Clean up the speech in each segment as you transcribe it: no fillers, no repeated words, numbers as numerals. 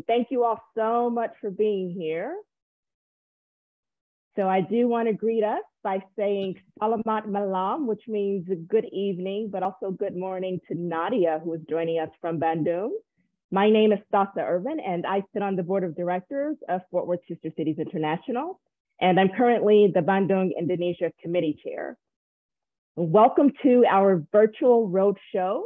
Thank you all so much for being here. So I do want to greet us by saying Salamat Malam, which means good evening, but also good morning to Nadia, who is joining us from Bandung. My name is Stasa Irvin, and I sit on the board of directors of Fort Worth Sister Cities International, and I'm currently the Bandung, Indonesia Committee Chair. Welcome to our virtual roadshow,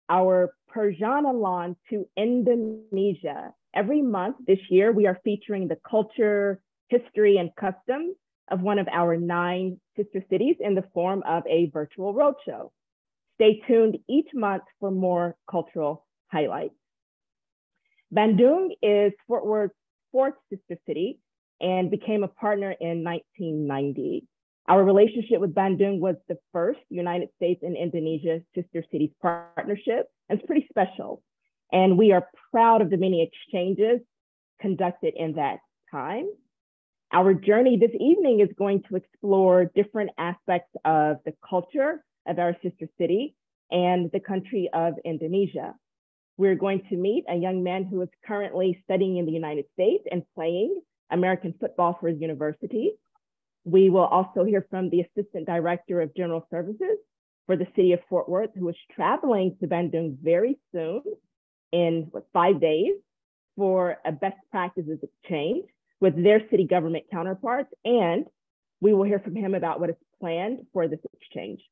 our Perjalanan to Indonesia. Every month this year, we are featuring the culture, history, and customs of one of our 9 sister cities in the form of a virtual roadshow. Stay tuned each month for more cultural highlights. Bandung is Fort Worth's 4th sister city and became a partner in 1990. Our relationship with Bandung was the first United States and Indonesia sister cities partnership, and it's pretty special. And we are proud of the many exchanges conducted in that time. Our journey this evening is going to explore different aspects of the culture of our sister city and the country of Indonesia. We're going to meet a young man who is currently studying in the United States and playing American football for his university. We will also hear from the Assistant Director of General Services for the city of Fort Worth, who is traveling to Bandung very soon in 5 days for a best practices exchange with their city government counterparts. And we will hear from him about what is planned for this exchange.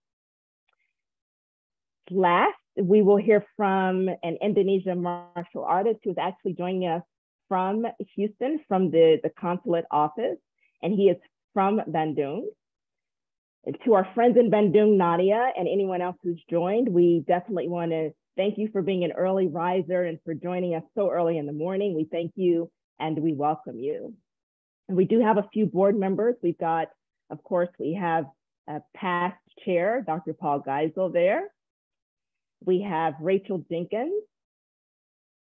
Last, we will hear from an Indonesian martial artist who is actually joining us from Houston, from the consulate office, and he is from Bandung. And to our friends in Bandung, Nadia, and anyone else who's joined, we definitely want to thank you for being an early riser and for joining us so early in the morning. We thank you and we welcome you. And we do have a few board members. We've got, of course, we have a past chair, Dr. Paul Geisel there. We have Rachel Jenkins.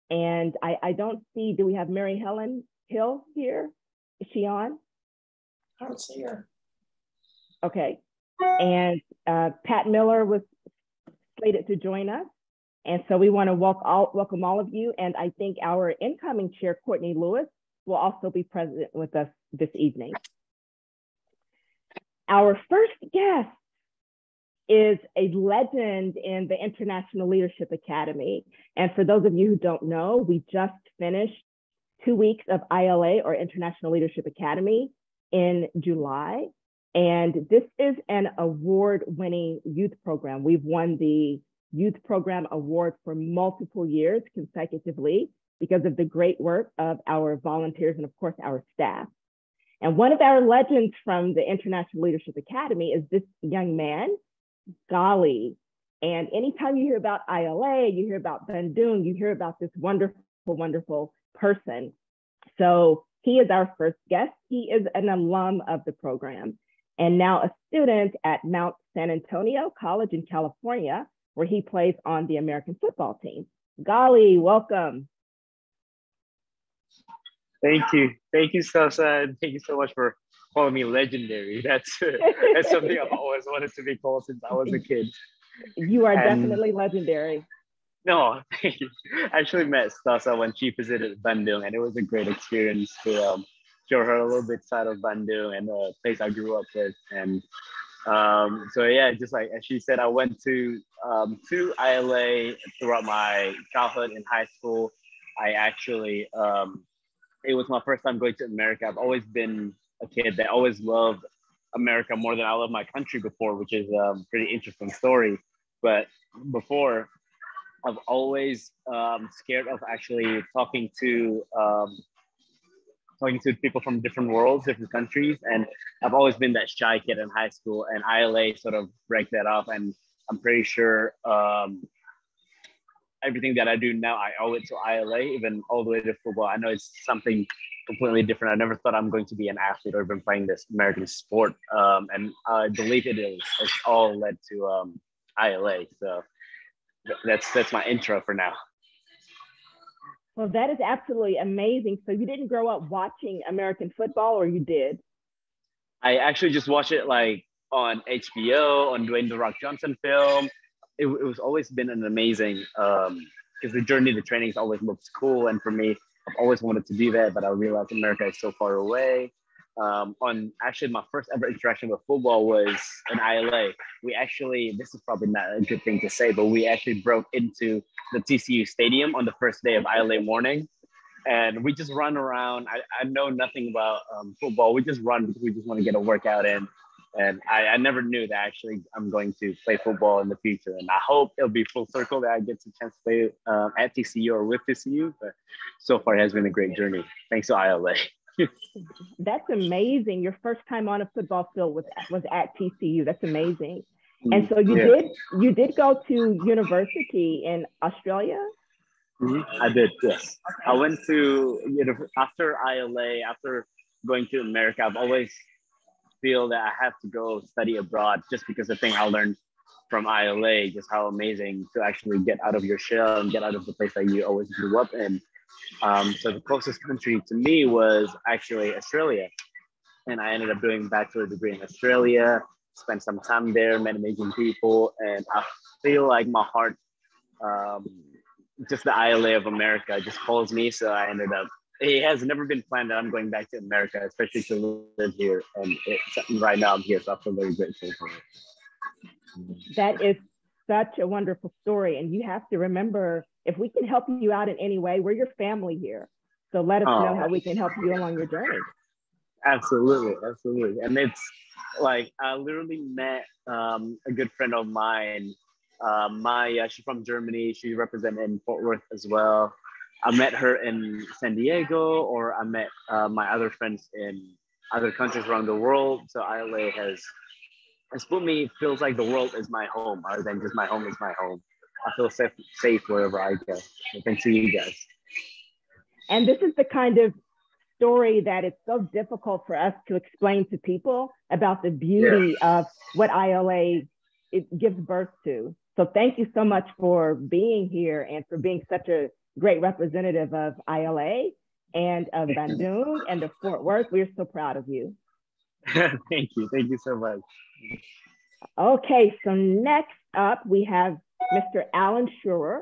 And I don't see, do we have Mary Helen Hill here? Is she on? I don't see her. Okay. And Pat Miller was slated to join us. And so we want to welcome all of you. And I think our incoming chair, Courtney Lewis, will also be present with us this evening. Our first guest is a legend in the International Leadership Academy. And for those of you who don't know, we just finished 2 weeks of ILA, or International Leadership Academy, in July. And this is an award-winning youth program. We've won the Youth Program Award for multiple years consecutively because of the great work of our volunteers and, of course, our staff. And one of our legends from the International Leadership Academy is this young man, Gali. And anytime you hear about ILA, you hear about Bandung, you hear about this wonderful, wonderful person. So he is our first guest. He is an alum of the program and now a student at Mount San Antonio College in California, where he plays on the American football team. Gali, welcome. Thank you, Sasa. Thank you so much for calling me legendary. That's something I've always wanted to be called since I was a kid. You are definitely legendary. No, thank you. I actually met Sasa when she visited Bandung, and it was a great experience to show her a little bit side of Bandung and the place I grew up with. And so yeah, just like as she said, I went to ILA throughout my childhood in high school. I actually it was my first time going to America. I've always been a kid that always loved America more than I loved my country before, which is a pretty interesting story. But before, I've always scared of actually talking to people from different worlds, different countries. And I've always been that shy kid in high school, and ILA sort of break that off. And I'm pretty sure everything that I do now, I owe it to ILA, even all the way to football. I know it's something completely different. I never thought I'm going to be an athlete or even playing this American sport. And I believe it is. It's all led to ILA. So that's my intro for now. Well, that is absolutely amazing. So you didn't grow up watching American football, or you did? I actually just watched it like on HBO, on Dwayne The Rock Johnson film. It was always been an amazing, because the journey, the trainings always looks cool. And for me, I've always wanted to do that, but I realized America is so far away. On actually my first ever interaction with football was in ILA. We actually, this is probably not a good thing to say, but we actually broke into the TCU stadium on the first day of ILA morning. And we just run around. I know nothing about football. We just run because we just want to get a workout in. And I never knew that actually I'm going to play football in the future. And I hope it'll be full circle that I get a chance to play at TCU or with TCU. But so far it has been a great journey. Thanks to ILA. That's amazing. Your first time on a football field was at TCU. That's amazing. And so you did go to university in Australia? Mm-hmm. I did, yes. Okay. I went to, after ILA, after going to America, I've always feel that I have to go study abroad just because the thing I learned from ILA, just how amazing to actually get out of your shell and get out of the place that you always grew up in. So the closest country to me was actually Australia. And I ended up doing a bachelor degree in Australia, spent some time there, met amazing people. And I feel like my heart, just the ILA of America just calls me. So I ended up, it has never been planned that I'm going back to America, especially to live here. And right now I'm here, so I feel very grateful for it. That is such a wonderful story. And you have to remember, if we can help you out in any way, we're your family here. So let us know how we can help you along your journey. Absolutely, absolutely. And it's like, I literally met a good friend of mine, Maya. She's from Germany. She represented in Fort Worth as well. I met her in San Diego, or I met my other friends in other countries around the world. So ILA has put me, feels like the world is my home, other than just my home is my home. I feel safe wherever I go. So thanks to you guys. And this is the kind of story that it's so difficult for us to explain to people about the beauty of what ILA it gives birth to. So thank you so much for being here and for being such a great representative of ILA and of Bandung and of Fort Worth. We're so proud of you. Thank you. Thank you so much. Okay, so next up we have Mr. Alan Schurer.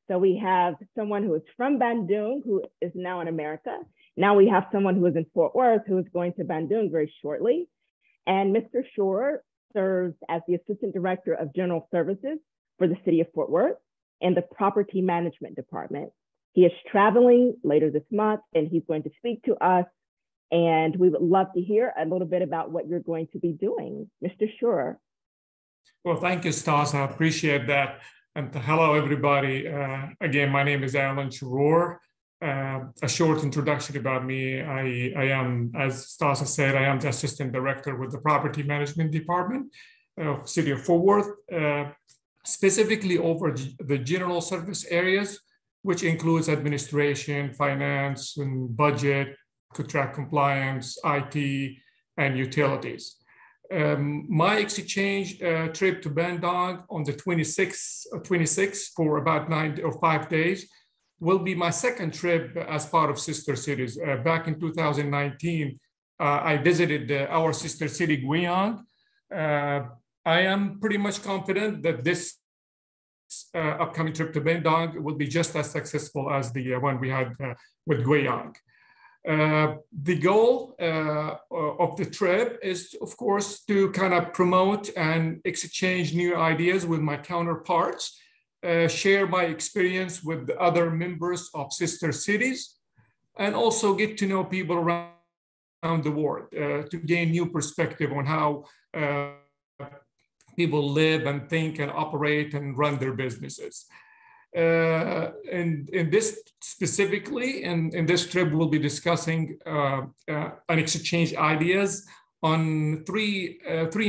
So we have someone who is from Bandung who is now in America. Now we have someone who is in Fort Worth who is going to Bandung very shortly. And Mr. Schurer serves as the Assistant Director of General Services for the City of Fort Worth and the Property Management Department. He is traveling later this month and he's going to speak to us. And we would love to hear a little bit about what you're going to be doing. Mr. Schurer. Well, thank you, Stas. I appreciate that. And hello, everybody. Again, my name is Alan Schurer. A short introduction about me. I am, as Stas said, I am the Assistant Director with the Property Management Department of City of Fort Worth, specifically over the general service areas, which includes administration, finance, and budget, contract compliance, IT, and utilities. My exchange trip to Bandung on the 26th for about 5 days will be my second trip as part of Sister Cities. Back in 2019, I visited our sister city, Guyang. I am pretty much confident that this upcoming trip to Bandung will be just as successful as the one we had with Guyang. The goal of the trip is, of course, to kind of promote and exchange new ideas with my counterparts, share my experience with the other members of sister cities, and also get to know people around the world to gain new perspective on how people live and think and operate and run their businesses. And in this specifically, in this trip, we'll be discussing and exchange ideas on three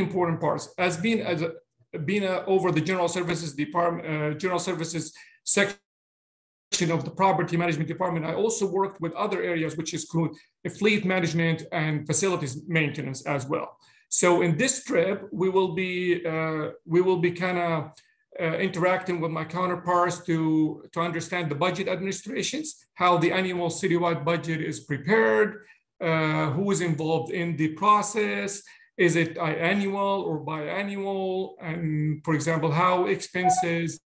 important parts. As being over the general services department, general services section of the property management department, I also worked with other areas, which include fleet management and facilities maintenance as well. So in this trip, we will be kind of interacting with my counterparts to understand the budget administrations, how the annual citywide budget is prepared, who is involved in the process, is it annual or biannual, and for example, how expenses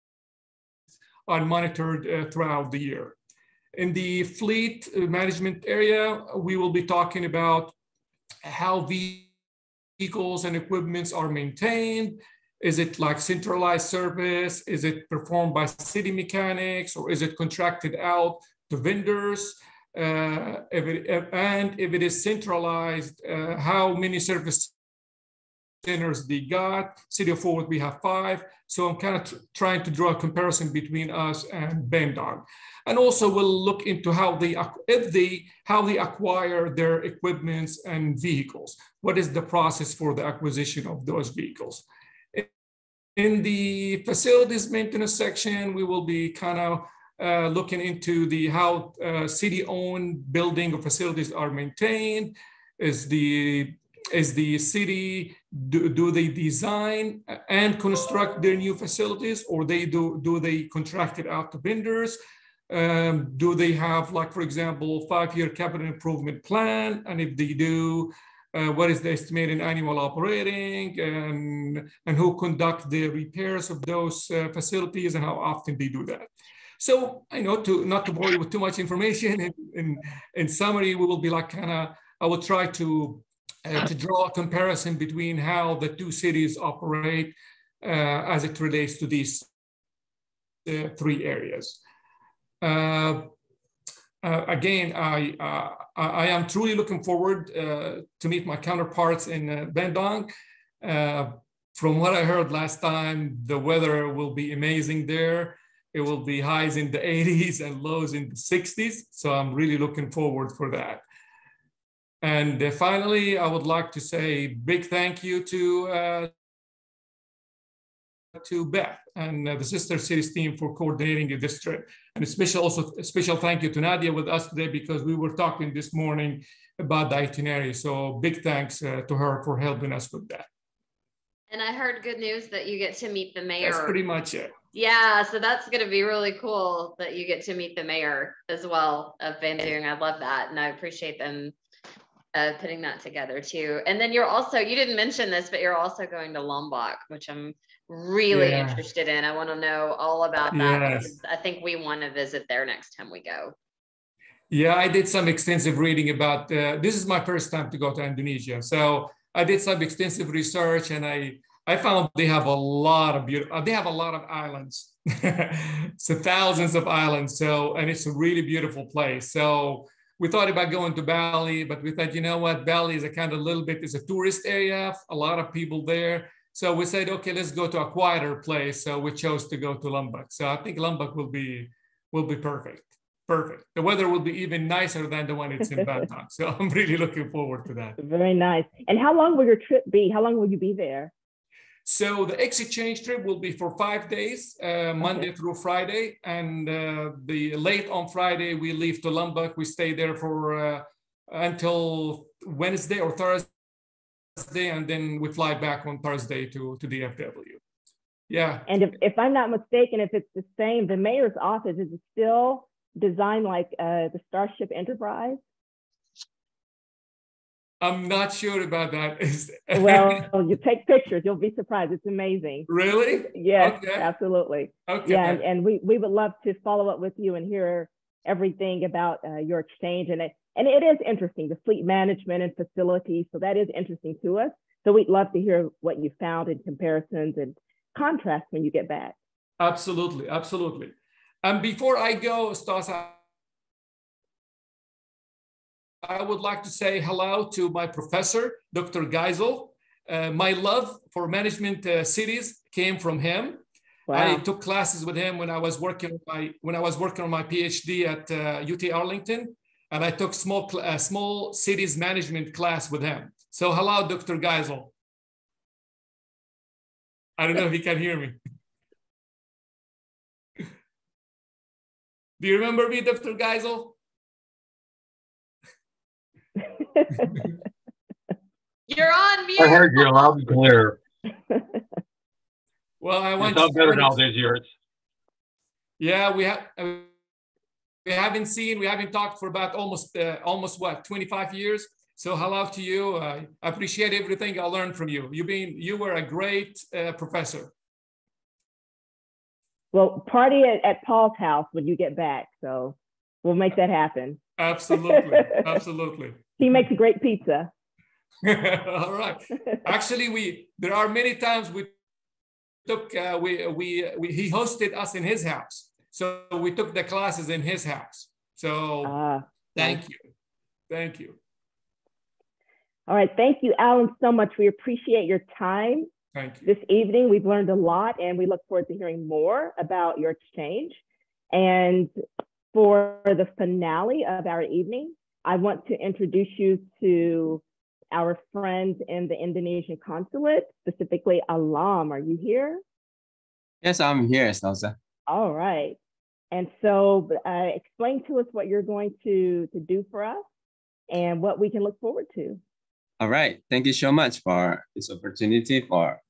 are monitored throughout the year. In the fleet management area, we will be talking about how vehicles and equipments are maintained. Is it like centralized service? Is it performed by city mechanics, or is it contracted out to vendors? If it is centralized, how many service centers they got? City of Fort Worth, we have 5. So I'm kind of trying to draw a comparison between us and Bandung. And also we'll look into how they acquire their equipments and vehicles. What is the process for the acquisition of those vehicles? In the facilities maintenance section, we will be kind of looking into how city-owned building or facilities are maintained. Is the city, do they design and construct their new facilities, or do they contract it out to vendors? Do they have, like, for example, 5-year capital improvement plan? And if they do, what is the estimated annual operating, and who conduct the repairs of those facilities, and how often they do that? So I know, not to bore you with too much information, in summary, we will be like I will try to draw a comparison between how the 2 cities operate as it relates to these 3 areas. Again, I am truly looking forward to meet my counterparts in Bandung. From what I heard last time, the weather will be amazing there. It will be highs in the 80s and lows in the 60s. So I'm really looking forward for that. And finally, I would like to say big thank you to Beth and the Sister Cities team for coordinating this trip. And a special thank you to Nadia with us today, because we were talking this morning about the itinerary. So big thanks to her for helping us with that. And I heard good news that you get to meet the mayor. That's pretty much it. Yeah, so that's going to be really cool that you get to meet the mayor as well of Bandung. I love that, and I appreciate them putting that together too. And then you didn't mention this, but you're also going to Lombok, which I'm really interested in. I want to know all about that, because I think we want to visit there next time we go. Yeah, I did some extensive reading about, this is my first time to go to Indonesia. So I did some extensive research, and I found they have a lot of islands, so thousands of islands. So, and it's a really beautiful place. So we thought about going to Bali, but we thought, you know what, Bali is is a tourist area, a lot of people there. So we said, okay, let's go to a quieter place. So we chose to go to Lombok. So I think Lombok will be perfect. Perfect. The weather will be even nicer than the one it's in Bandung. So I'm really looking forward to that. Very nice. And how long will your trip be? How long will you be there? So the exchange trip will be for 5 days, Monday through Friday. And the late on Friday, we leave to Lombok. We stay there for until Wednesday or Thursday, and then we fly back on Thursday to DFW. Yeah. And if I'm not mistaken, if it's the same, the mayor's office, is it still designed like the Starship Enterprise? I'm not sure about that. Well, you take pictures, you'll be surprised. It's amazing. Really? Yes, okay. Absolutely. Okay. Yeah, and we would love to follow up with you and hear everything about your exchange. And it is interesting, the fleet management and facilities. So that is interesting to us. So we'd love to hear what you found in comparisons and contrasts when you get back. Absolutely, absolutely. And before I go, Stas, I would like to say hello to my professor, Dr. Geisel. My love for management cities came from him. Wow. I took classes with him when I was working on my PhD at UT Arlington, and I took small cities management class with him. So hello, Dr. Geisel. I don't know if he can hear me. Do you remember me, Dr. Geisel? You're on mute. I heard you loud and clear. Well, I want to better now these years. Yeah, we haven't talked for about almost what, 25 years. So hello to you. I appreciate everything I learned from you. You were a great professor. Well, party at Paul's house when you get back. So We'll make that happen. Absolutely. Absolutely. He makes great pizza. All right. Actually, there are many times we took, he hosted us in his house. So we took the classes in his house. So thank you. Thank you. All right. Thank you, Alan, so much. We appreciate your time. Thank you. This evening, we've learned a lot, and we look forward to hearing more about your exchange. And for the finale of our evening, I want to introduce you to our friends in the Indonesian consulate, specifically Alam. Are you here? Yes, I'm here, Salsa. All right. And so explain to us what you're going to do for us and what we can look forward to. All right. Thank you so much for this opportunity for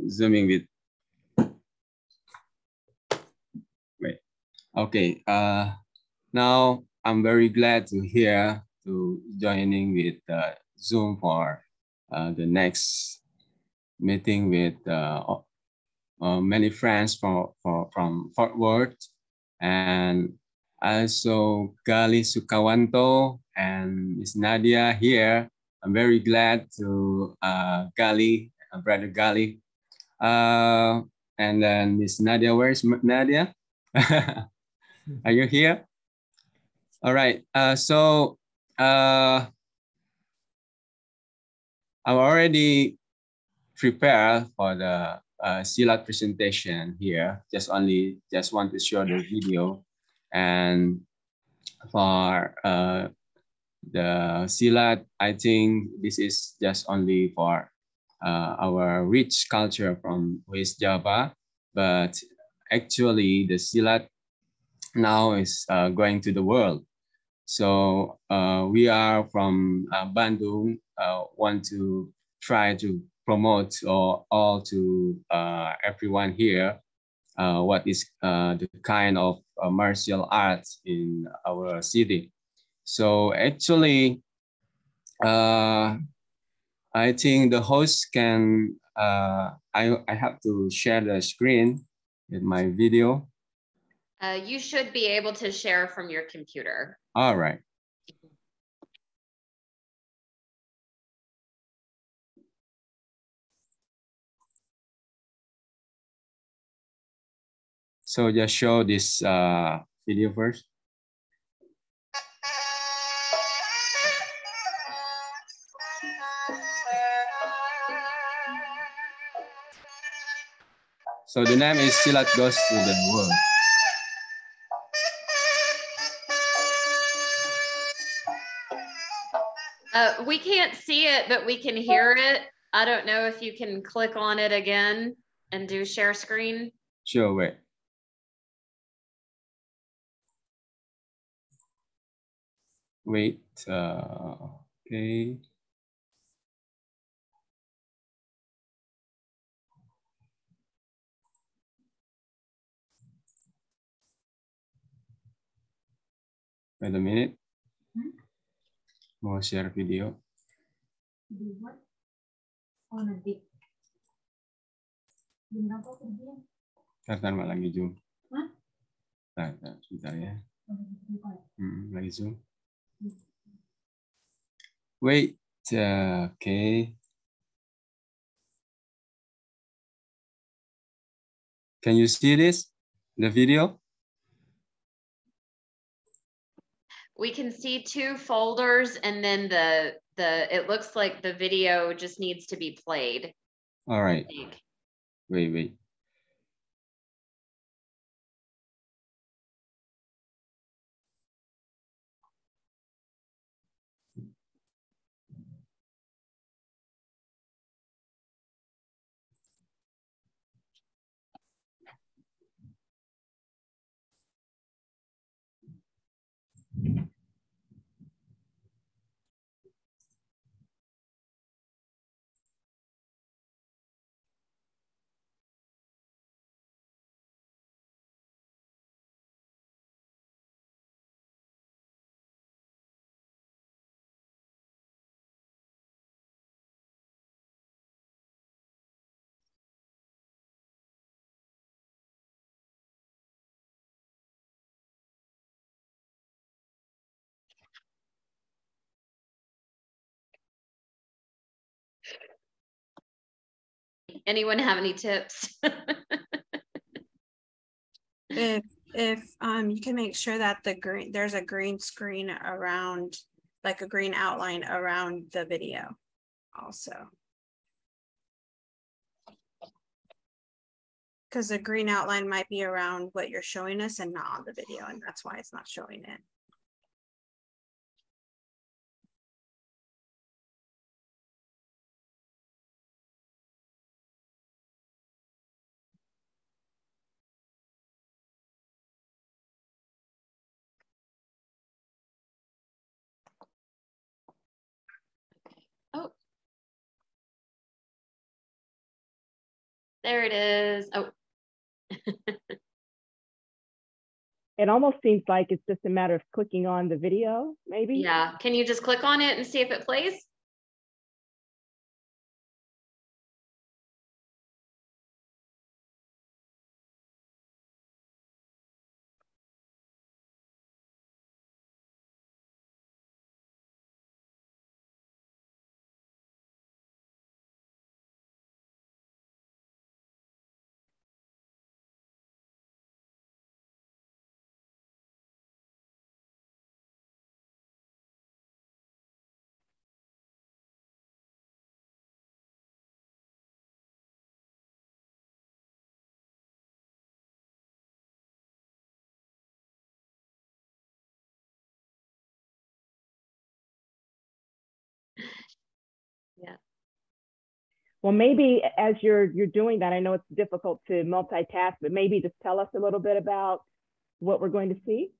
Zooming with. Wait. Okay. Now I'm very glad to joining with Zoom for the next meeting with many friends from Fort Worth, and also Gali Sukawanto and Miss Nadia here. I'm very glad to Gali, Brother Gali. And then Miss Nadia, where's Nadia? Are you here? All right, so I'm already prepared for the Silat presentation here. Just want to show the video, and for the Silat, I think this is just only for our rich culture from West Java, but actually the Silat now is going to the world. So we are from Bandung, want to try to promote all to everyone here what is the kind of martial arts in our city. So actually, I think the host can, I have to share the screen with my video. You should be able to share from your computer. All right. So just show this video first. So the name is Silat Goes to the World. We can't see it, but we can hear it. I don't know if you can click on it again and do share screen. Sure, wait. Wait, okay. Wait a minute. Mau share video. Ntar lagi zoom. Sebentar ya. Lagi zoom. Wait, okay. Can you see this? The video? We can see two folders, and then it looks like the video just needs to be played. All right. Wait. Anyone have any tips? If you can make sure that there's a green screen around, like a green outline around the video also. Because the green outline might be around what you're showing us and not on the video, and that's why it's not showing it. Oh, there it is. Oh. It almost seems like it's just a matter of clicking on the video, maybe. Yeah. Can you just click on it and see if it plays? Yeah. Well, maybe as you're doing that, I know it's difficult to multitask, but maybe just tell us a little bit about what we're going to see.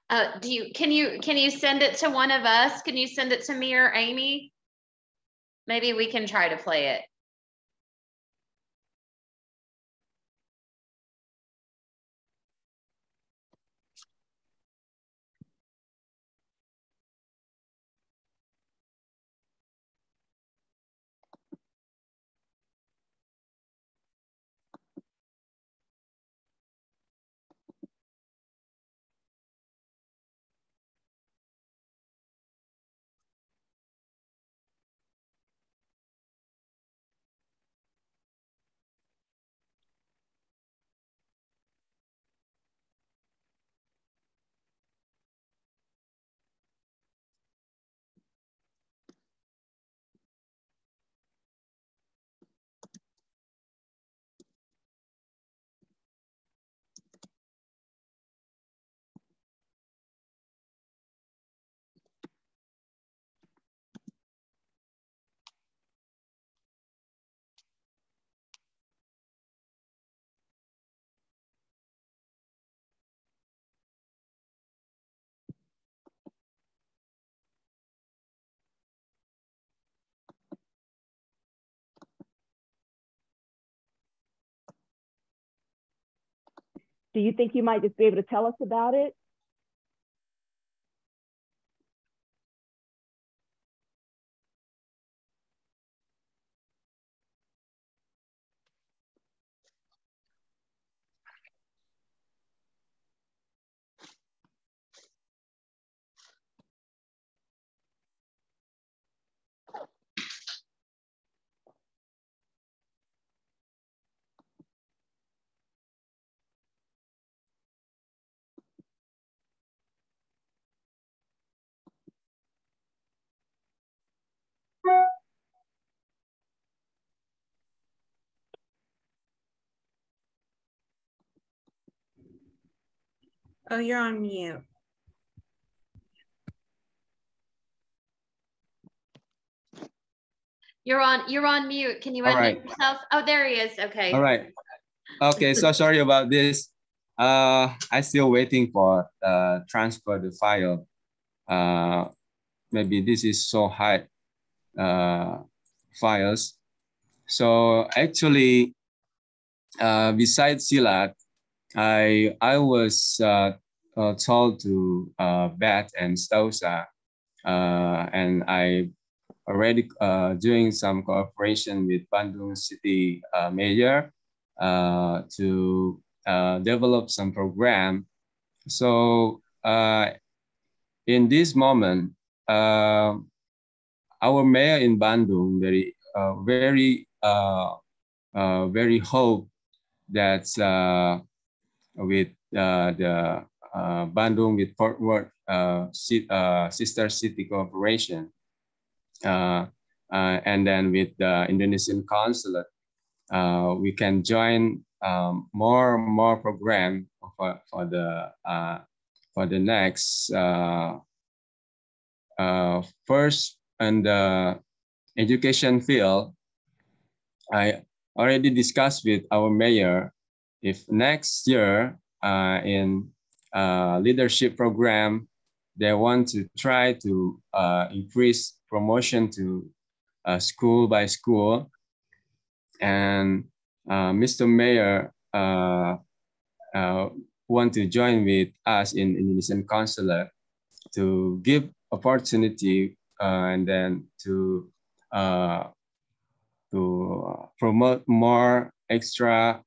Can you send it to one of us? Can you send it to me or Amy? Maybe we can try to play it. Do you think you might just be able to tell us about it? Oh, you're on mute. You're on mute. Can you unmute yourself? Oh, there he is. Okay. All right. Okay, so sorry about this. I'm still waiting for transfer the file. Maybe this is so high files. So actually, besides Silat, I was told to Beth and Stausa, and I already doing some cooperation with Bandung City Mayor to develop some program So in this moment, our mayor in Bandung very hope that with the Bandung with Fort Worth sister city cooperation, and then with the Indonesian consulate, we can join more program for the next first and education field. I already discussed with our mayor if next year in leadership program, they want to try to increase promotion to school by school. And Mr. Mayor want to join with us in Indonesian Consulate to give opportunity and then to promote more extra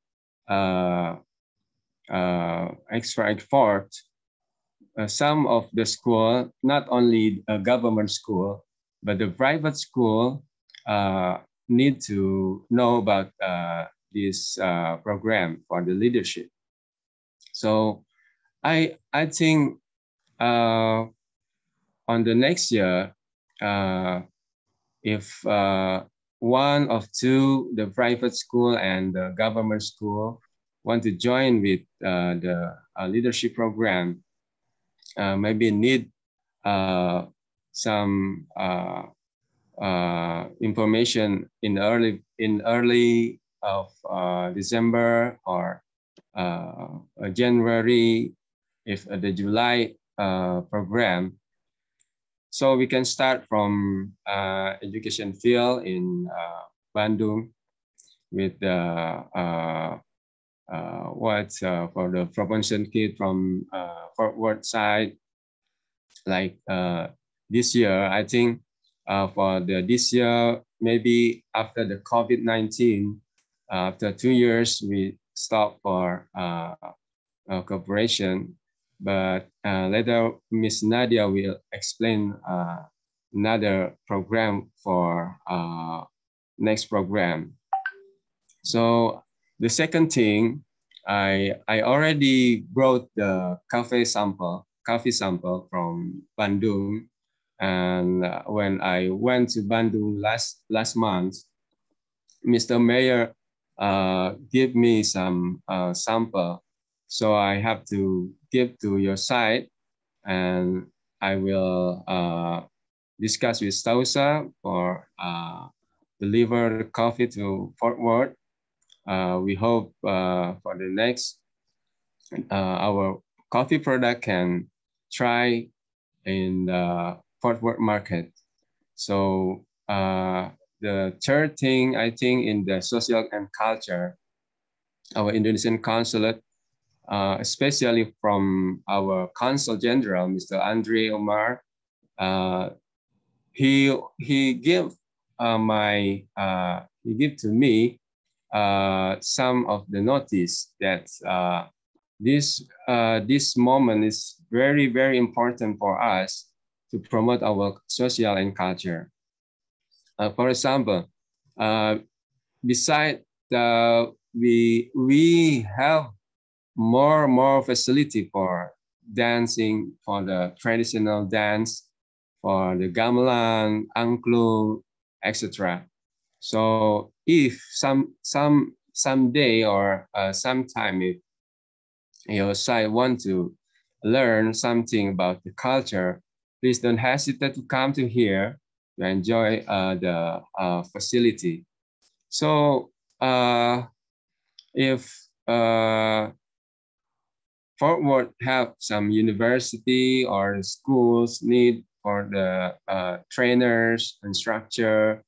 effort. Some of the school, not only a government school, but the private school need to know about this program for the leadership. So I think on the next year, if one of two, the private school and the government school, want to join with the leadership program, maybe need some information in early of December or January, if the July program. So we can start from education field in Bandung with for the promotion kit from Fort Worth side. Like this year, I think for this year, maybe after the COVID-19, after 2 years, we stop for cooperation. But later, Miss Nadia will explain another program for next program. So the second thing, I already brought the coffee sample from Bandung, and when I went to Bandung last month, Mr. Mayor gave me some sample, so I have to give to your site, and I will discuss with Stausa for deliver the coffee to Fort Worth. We hope for the next, our coffee product can try in the Fort Worth market. So the third thing, I think, in the social and culture, our Indonesian consulate, especially from our Consul General, Mr. Andre Omar, he gave to me some of the notice that this moment is very, very important for us to promote our social and culture. For example, besides we have more facility for dancing, for the traditional dance, for the gamelan, angklung, etc. So if someday or sometime, if your site want to learn something about the culture, please don't hesitate to come to here to enjoy the facility. So if Fort Worth have some university or schools need for the trainers, instructor,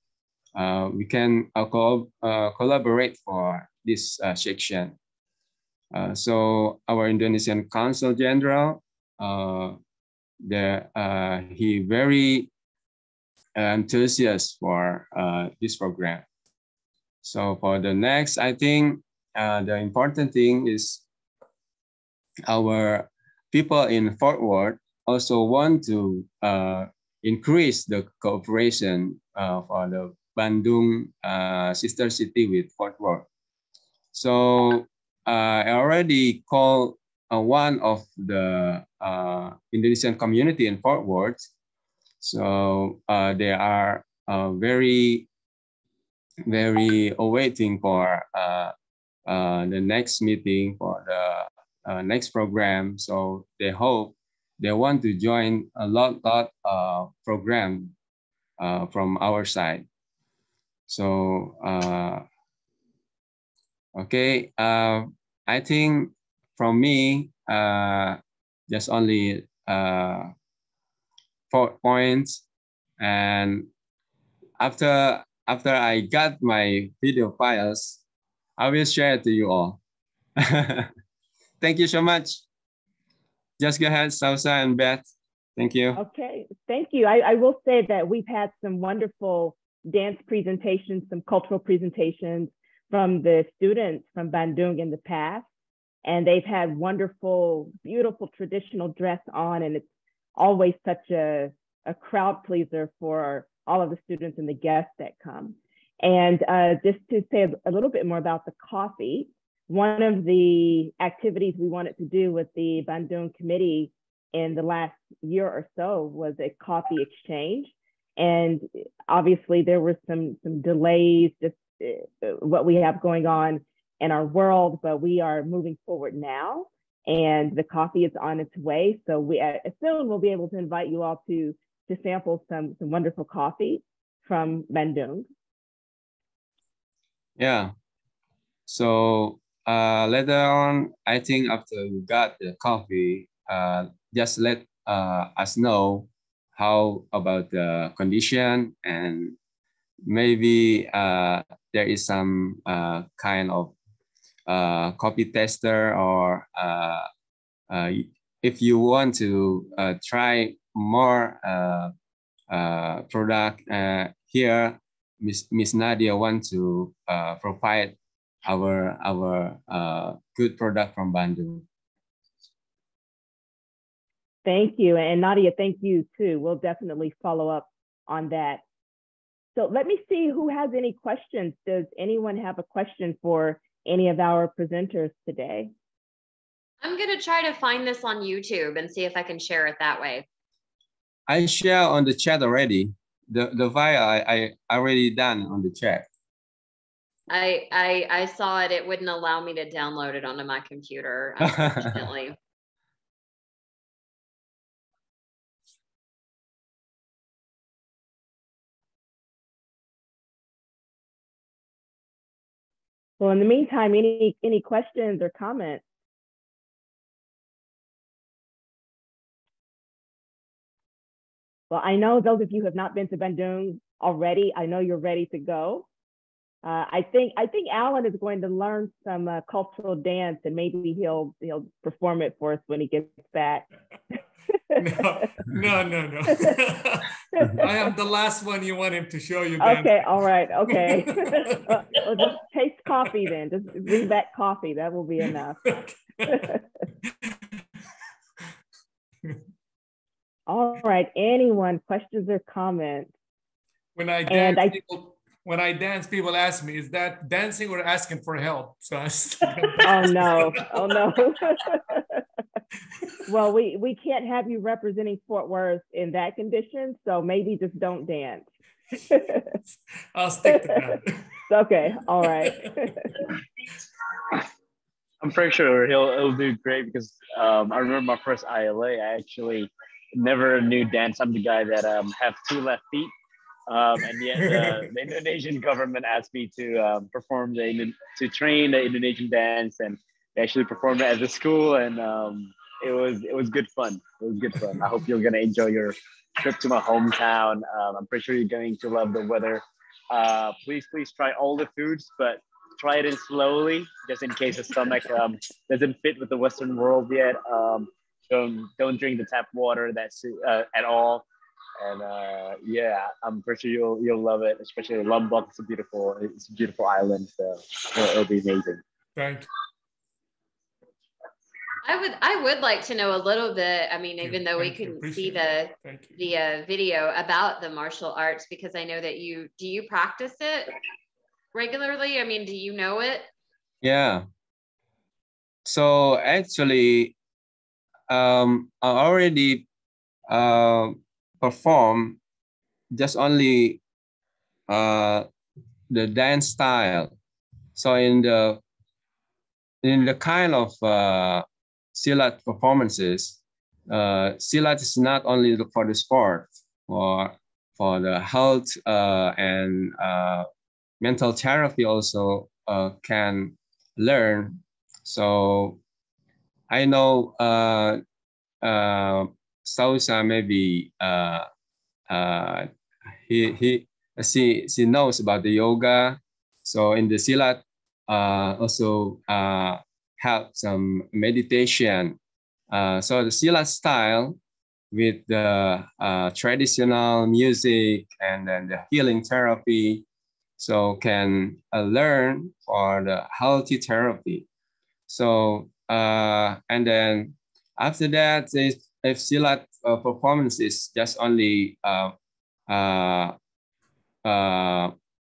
we can collaborate for this section. So our Indonesian Consul General, he very enthusiastic for this program. So for the next, I think the important thing is our people in Fort Worth also want to increase the cooperation for the Bandung sister city with Fort Worth. So I already called one of the Indonesian community in Fort Worth. So they are very awaiting for the next meeting, for the next program. So they hope they want to join a lot program from our side. So okay, I think from me just only 4 points, and after I got my video files, I will share it to you all. Thank you so much. Just go ahead, Sausa and Beth. Thank you. Okay, thank you. I will say that we've had some wonderful dance presentations, some cultural presentations from the students from Bandung in the past. And they've had wonderful, beautiful traditional dress on. And it's always such a crowd pleaser for all of the students and the guests that come. And just to say a little bit more about the coffee, one of the activities we wanted to do with the Bandung committee in the last year or so was a coffee exchange. And obviously there were some delays, just what we have going on in our world, but we are moving forward now and the coffee is on its way. So we soon we'll be able to invite you all to sample some wonderful coffee from Bandung. Yeah. So later on, I think after you got the coffee, just let us know how about the condition, and maybe there is some kind of coffee tester, or if you want to try more product here, Miss Nadia wants to provide our good product from Bandung. Thank you. And Nadia, thank you too. We'll definitely follow up on that. So let me see who has any questions. Does anyone have a question for any of our presenters today? I'm going to try to find this on YouTube and see if I can share it that way. I share on the chat already. The file I already done on the chat. I saw it. It wouldn't allow me to download it onto my computer, unfortunately. Well, in the meantime, any questions or comments? Well, I know those of you who have not been to Bandung already, I know you're ready to go. I think Alan is going to learn some cultural dance, and maybe he'll perform it for us when he gets back. No. I am the last one you want him to show you. Okay, all right, okay. Well, just taste coffee then. Just bring back coffee. That will be enough. All right, anyone, questions or comments? When I dance, people ask me, is that dancing or asking for help? So oh no. Well, we can't have you representing Fort Worth in that condition, so maybe just don't dance. I'll stick to that. Okay, all right. I'm pretty sure he'll do great, because I remember my first ILA, I actually never knew dance. I'm the guy that have 2 left feet. And yet the Indonesian government asked me to train the Indonesian dance, and they actually performed it at the school, and it was good fun. It was good fun. I hope you're gonna enjoy your trip to my hometown. I'm pretty sure you're going to love the weather. Please try all the foods, but try it in slowly, just in case the stomach doesn't fit with the Western world yet. Don't drink the tap water at all. And yeah, I'm pretty sure you'll love it, especially Lombok. It's a beautiful island, so it'll be amazing. Thank you. I would like to know a little bit. I mean, even though we couldn't see the video about the martial arts, because I know that do you practice it regularly? I mean, do you know it? Yeah. So actually, I already perform just only the dance style. So in the kind of silat performances, silat is not only for the sport, for the health and mental therapy also can learn. So I know Sausa maybe she knows about the yoga. So in the silat also have some meditation. So the silat style with the traditional music and then the healing therapy, so can learn for the healthy therapy. So and then after that, if silat performance is just only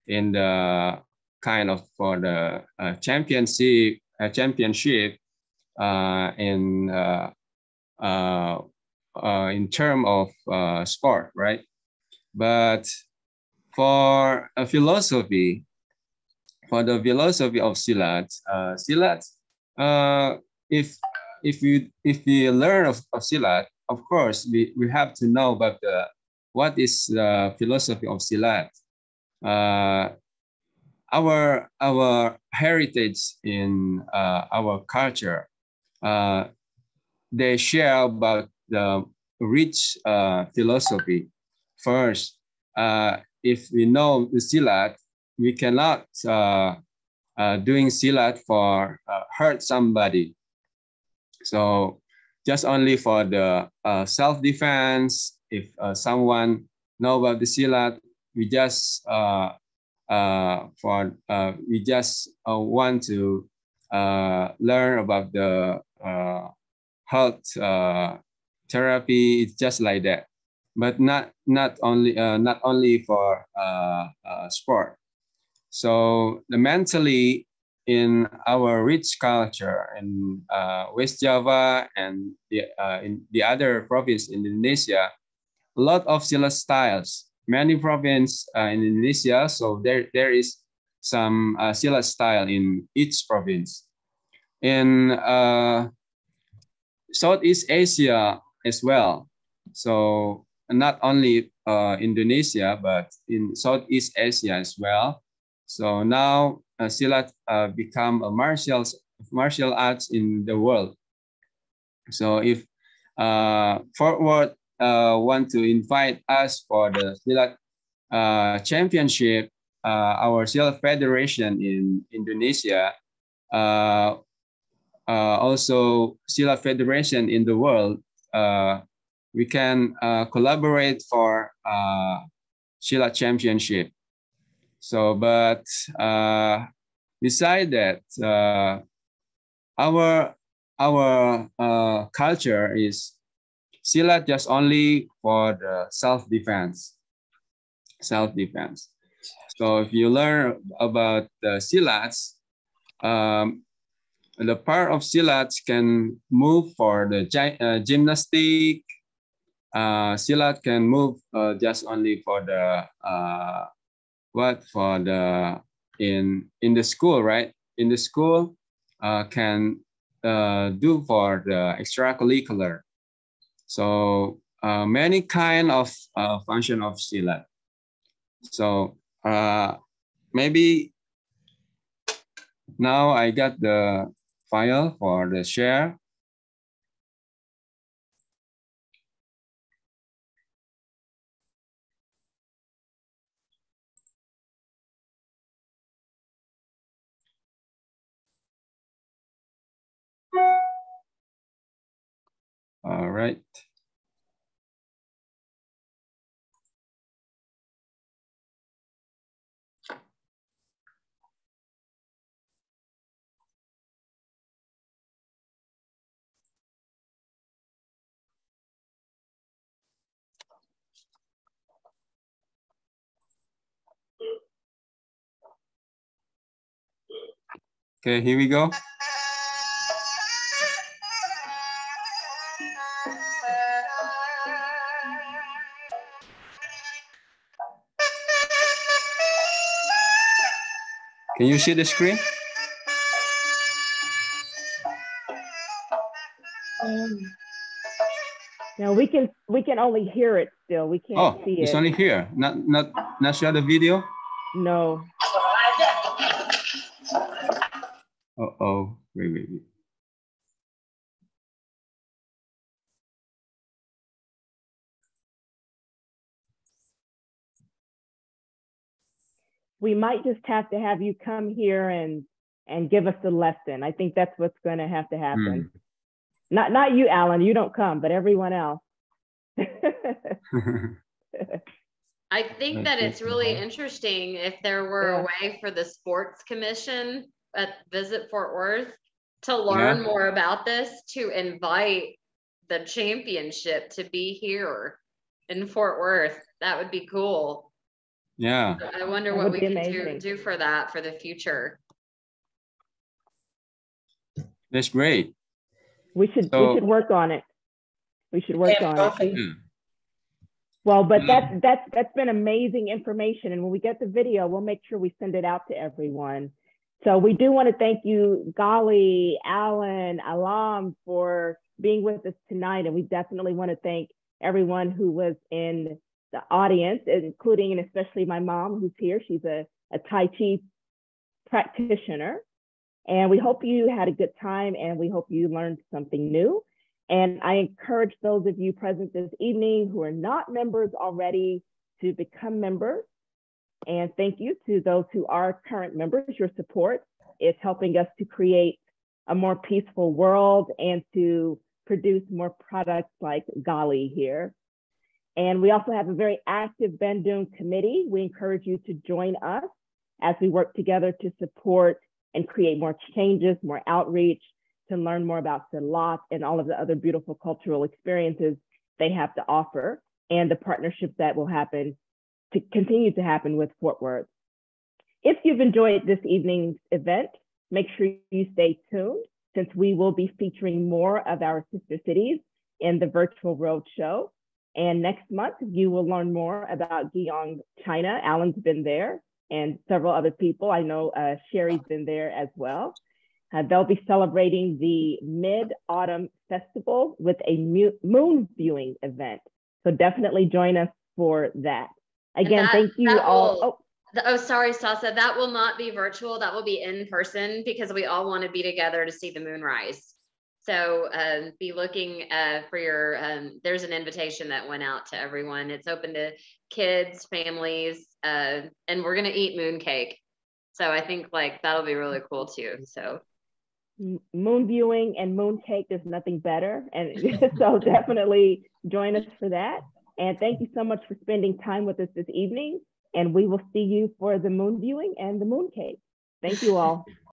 in the kind of for the championship in term of sport, right? But for a philosophy, for the philosophy of silat, if we learn of silat, of course we have to know about what is the philosophy of silat. Our heritage in our culture, they share about the rich philosophy. First, if we know the silat, we cannot doing silat for hurt somebody. So just only for the self-defense. If someone know about the silat, we just want to learn about the health therapy. It's just like that, but not only for sport. So the mentally in our rich culture in West Java and in the other province in Indonesia, a lot of silat styles. Many provinces in Indonesia, so there is some silat style in each province. In Southeast Asia as well. So not only Indonesia, but in Southeast Asia as well. So now silat become a martial arts in the world. So if Forward want to invite us for the silat championship, our silat federation in Indonesia, also silat federation in the world, we can collaborate for silat championship. So, but beside that, our culture is silat just only for the self-defense. Self-defense. So if you learn about the silats, the part of silats can move for the gymnastic. Silat can move just only for the in the school, right? In the school, can do for the extracurricular. So many kind of function of silat. So maybe now I got the file for the share. All right. Okay, here we go. Can you see the screen? No, we can only hear it still. We can't see It's it. only here. Not show the video. No. Uh-oh. Wait. We might just have to have you come here and give us a lesson. I think that's what's going to have to happen. Not you, Alan. You don't come, but everyone else. I think that it's really interesting if there were a way for the sports commission at Visit Fort Worth to learn more about this, to invite the championship to be here in Fort Worth. That would be cool. Yeah. I wonder what we can do for that for the future. That's great. We should work on it. We should work on it. Well, but that's been amazing information. And when we get the video, we'll make sure we send it out to everyone. So we do want to thank you, Gali, Alan, Alam, for being with us tonight. And we definitely want to thank everyone who was in the audience, including and especially my mom who's here. She's a Tai Chi practitioner. And we hope you had a good time and we hope you learned something new. And I encourage those of you present this evening who are not members already to become members. And thank you to those who are current members. Your support is helping us to create a more peaceful world and to produce more products like Gali here. And we also have a very active Bandung committee. We encourage you to join us as we work together to support and create more changes, more outreach, to learn more about Silat and all of the other beautiful cultural experiences they have to offer, and the partnerships that will happen to continue to happen with Fort Worth. If you've enjoyed this evening's event, make sure you stay tuned, since we will be featuring more of our sister cities in the virtual roadshow. And next month, you will learn more about Gyeong, China. Alan's been there, and several other people. I know Sherry's been there as well. They'll be celebrating the Mid-Autumn Festival with a moon viewing event. So definitely join us for that. Again, thank you all. Sorry, Stasa, that will not be virtual. That will be in person because we all want to be together to see the moon rise. So be looking for your, there's an invitation that went out to everyone. It's open to kids, families, and we're going to eat moon cake. So I think like that'll be really cool too. So moon viewing and moon cake, there's nothing better. And so definitely join us for that. And thank you so much for spending time with us this evening. And we will see you for the moon viewing and the moon cake. Thank you all.